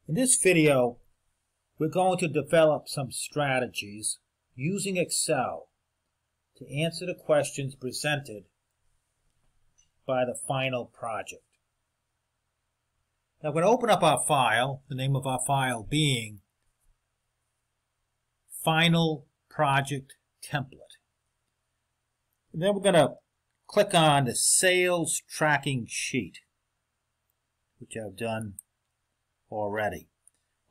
In this video, we're going to develop some strategies using Excel to answer the questions presented by the final project. Now we're going to open up our file, the name of our file being Final Project Template. And then we're going to click on the Sales Tracking Sheet, which I've done already.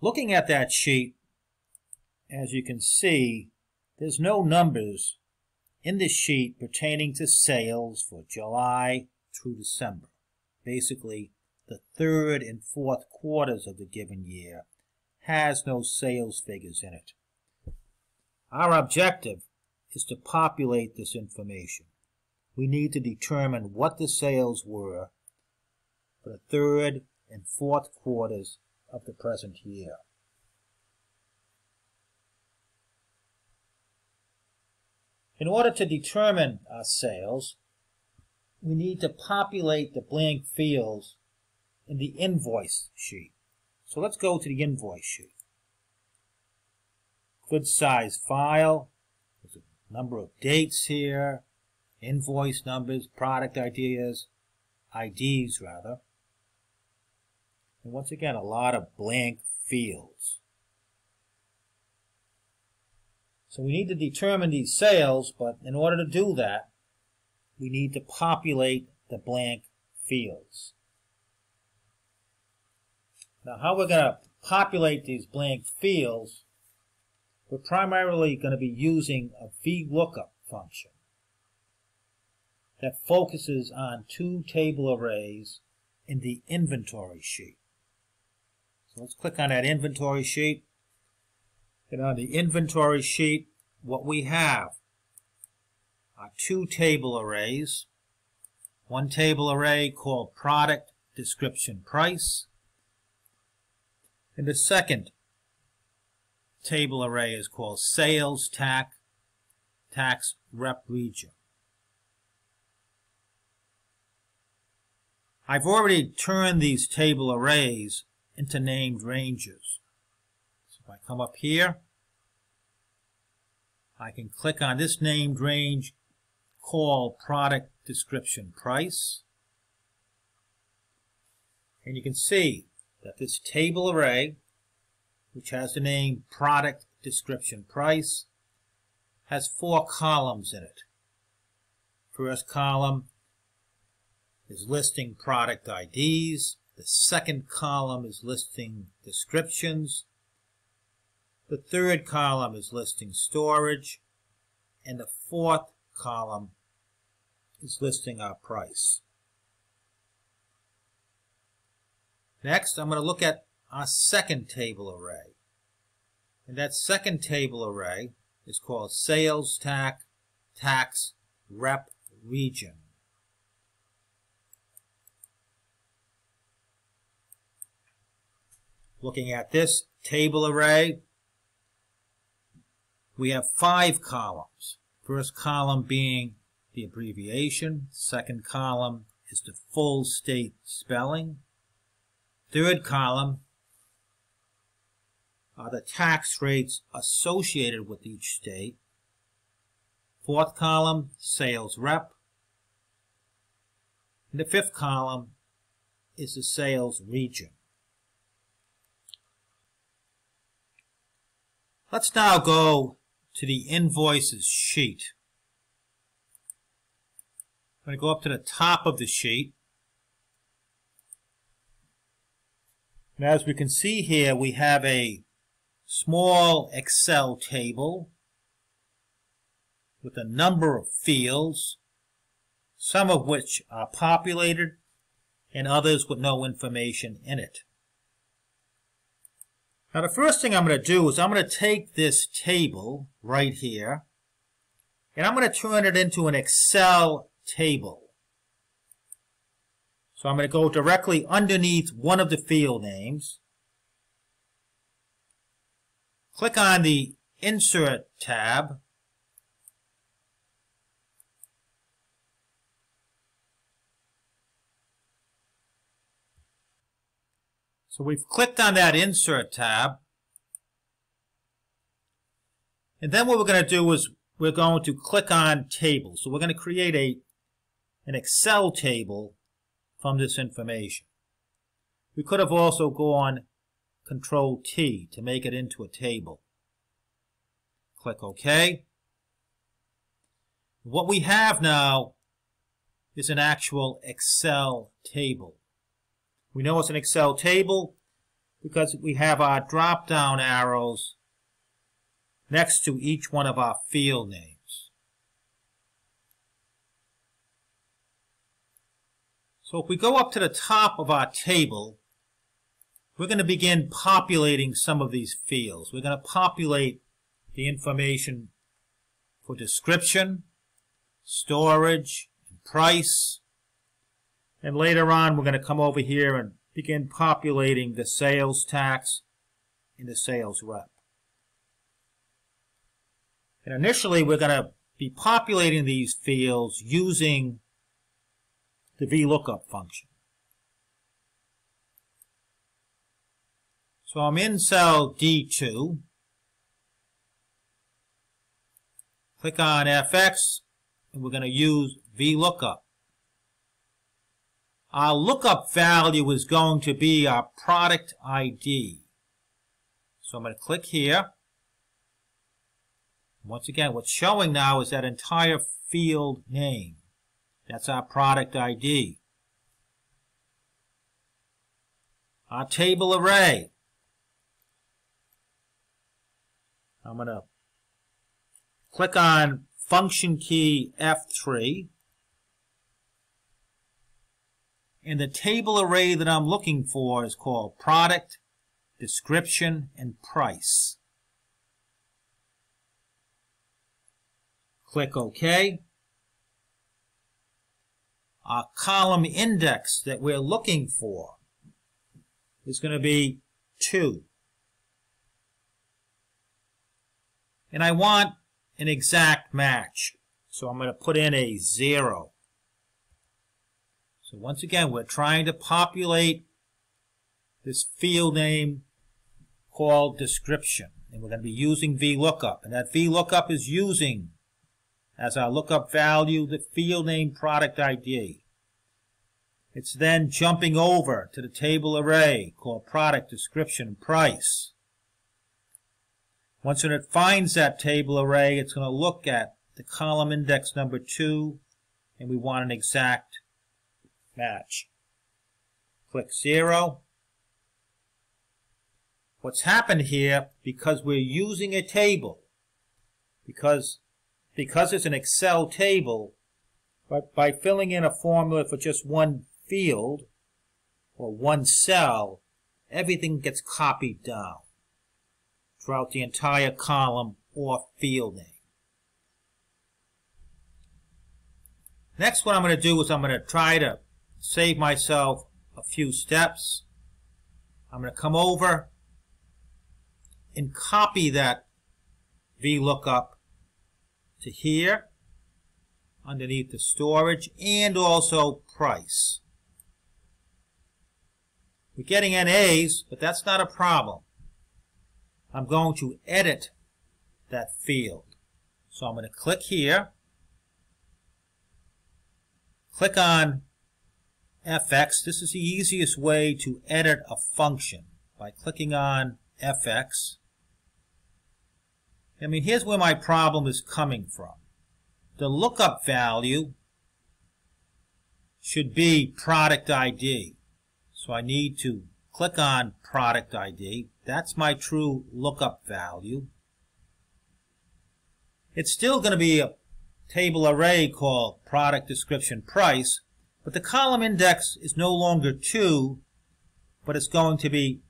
Looking at that sheet, as you can see, there's no numbers in this sheet pertaining to sales for July through December. Basically, the third and fourth quarters of the given year has no sales figures in it. Our objective is to populate this information. We need to determine what the sales were for the third and fourth quarters of the present year. In order to determine our sales, we need to populate the blank fields in the invoice sheet. So let's go to the invoice sheet. Good size file. There's a number of dates here, invoice numbers, product IDs, rather. And once again, a lot of blank fields. So we need to determine these sales, but in order to do that, we need to populate the blank fields. Now, how we're going to populate these blank fields, we're primarily going to be using a Vlookup function that focuses on two table arrays in the inventory sheet. So let's click on that inventory sheet. And on the inventory sheet, what we have are two table arrays. One table array called Product Description Price. And the second table array is called Sales Tax Rep Region. I've already turned these table arrays into named ranges. So if I come up here, I can click on this named range called Product Description Price. And you can see that this table array, which has the name Product Description Price, has 4 columns in it. First column is listing product IDs. The second column is listing descriptions. The third column is listing storage. And the fourth column is listing our price. Next, I'm going to look at our second table array. And that second table array is called Sales Tax Rep Region. Looking at this table array, we have 5 columns. First column being the abbreviation. Second column is the full state spelling. Third column are the tax rates associated with each state. Fourth column, sales rep. And the fifth column is the sales region. Let's now go to the Invoices sheet. I'm going to go up to the top of the sheet. And as we can see here, we have a small Excel table with a number of fields, some of which are populated and others with no information in it. Now the first thing I'm going to do is I'm going to take this table right here and I'm going to turn it into an Excel table. So I'm going to go directly underneath one of the field names, click on the Insert tab, So we've clicked on that Insert tab. And then what we're going to do is we're going to click on Tables. So we're going to create an Excel table from this information. We could have also gone Control-T to make it into a table. Click OK. What we have now is an actual Excel table. We know it's an Excel table because we have our drop-down arrows next to each one of our field names. So if we go up to the top of our table, we're going to begin populating some of these fields. We're going to populate the information for description, storage, and price. And later on, we're going to come over here and begin populating the sales tax and the sales rep. And initially, we're going to be populating these fields using the Vlookup function. So I'm in cell D2. Click on FX, and we're going to use Vlookup. Our lookup value is going to be our product ID. So I'm going to click here. Once again, what's showing now is that entire field name. That's our product ID. Our table array. I'm going to click on function key F3. And the table array that I'm looking for is called product, description, and price. Click OK. Our column index that we're looking for is going to be 2. And I want an exact match, so I'm going to put in a 0. So once again, we're trying to populate this field name called description. And we're going to be using Vlookup. And that Vlookup is using, as our lookup value, the field name product ID. It's then jumping over to the table array called product, description, and price. Once it finds that table array, it's going to look at the column index number 2, and we want an exact match. Click 0. What's happened here, because we're using a table, because it's an Excel table, but by filling in a formula for just one field or one cell, everything gets copied down throughout the entire column or field name. Next, what I'm going to do is I'm going to try to save myself a few steps. I'm going to come over and copy that Vlookup to here underneath the storage and also price. We're getting NAs, but that's not a problem. I'm going to edit that field. So I'm going to click here, click on FX. This is the easiest way to edit a function, by clicking on FX. I mean, here's where my problem is coming from. The lookup value should be product ID. So I need to click on product ID. That's my true lookup value. It's still going to be a table array called product, description, price, but the column index is no longer 2, but it's going to be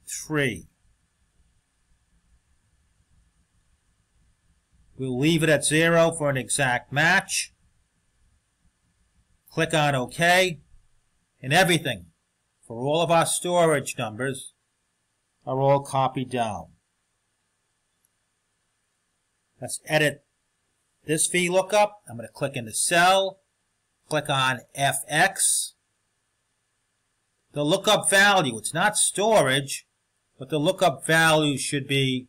3. We'll leave it at 0 for an exact match. Click on OK, and everything for all of our storage numbers are all copied down. Let's edit this Vlookup. I'm going to click in the cell, click on FX. the lookup value. It's not storage, but the lookup value should be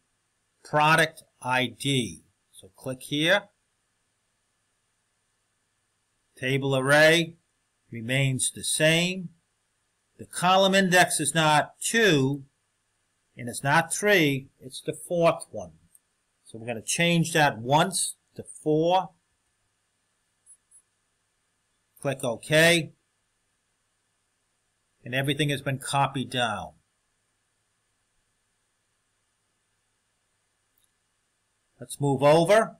product ID. So click here. Table array remains the same. The column index is not 2, and it's not 3, it's the 4th one. So we're going to change that once to 4. Click OK. And everything has been copied down. Let's move over.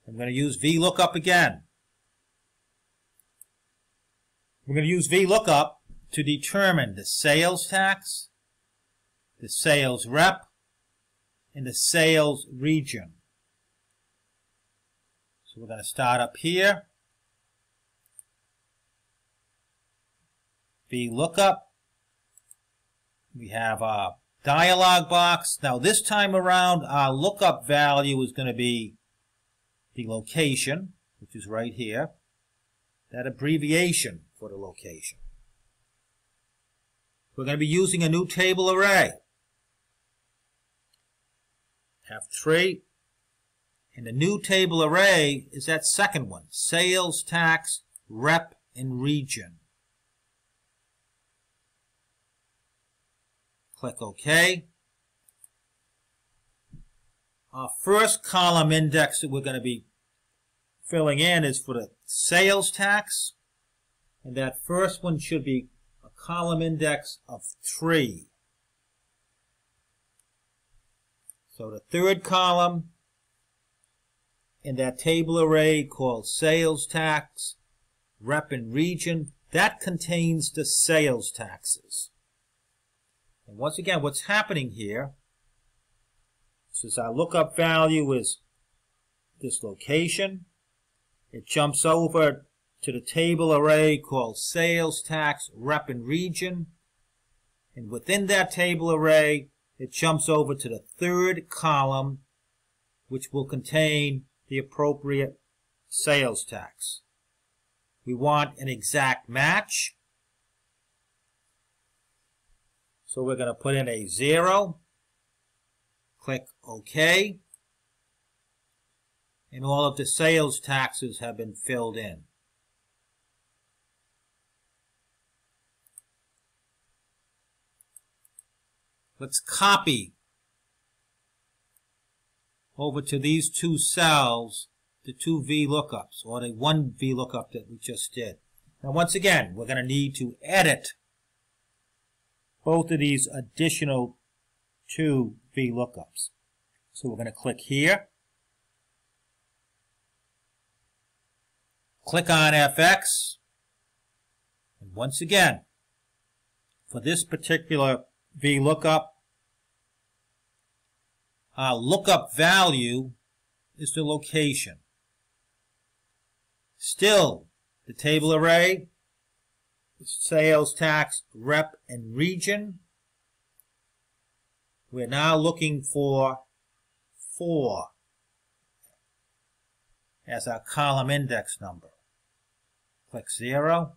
I'm going to use Vlookup again. We're going to use Vlookup to determine the sales tax, the sales rep, and the sales region. So we're going to start up here. Vlookup. We have a dialog box. Now this time around our lookup value is going to be the location, which is right here. That abbreviation for the location. We're going to be using a new table array. F3. And the new table array is that second one, sales tax, rep, and region. Click OK. Our first column index that we're going to be filling in is for the sales tax. And that first one should be a column index of 3. So the third column in that table array called sales tax, rep, and region, that contains the sales taxes. And once again, what's happening here, since our lookup value is this location, it jumps over to the table array called sales tax, rep, and region. And within that table array, it jumps over to the third column, which will contain the appropriate sales tax. We want an exact match. So we're going to put in a 0. Click OK. And all of the sales taxes have been filled in. Let's copy over to these two cells the two VLOOKUPs, or the one VLOOKUP that we just did. Now once again, we're going to need to edit both of these additional two VLOOKUPs. So we're going to click here. Click on FX. And once again, for this particular VLOOKUP, our lookup value is the location. Still, the table array, sales tax, rep, and region. We're now looking for 4 as our column index number. Click 0.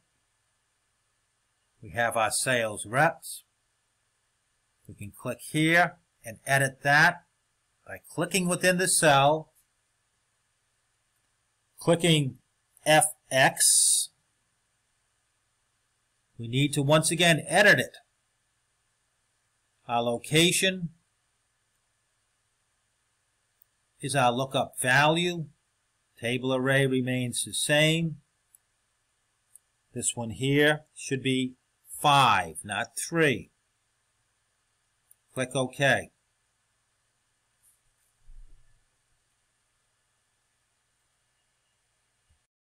We have our sales reps. We can click here and edit that by clicking within the cell, clicking FX. We need to once again edit it. Our location is our lookup value. Table array remains the same. This one here should be 5, not 3. Click OK.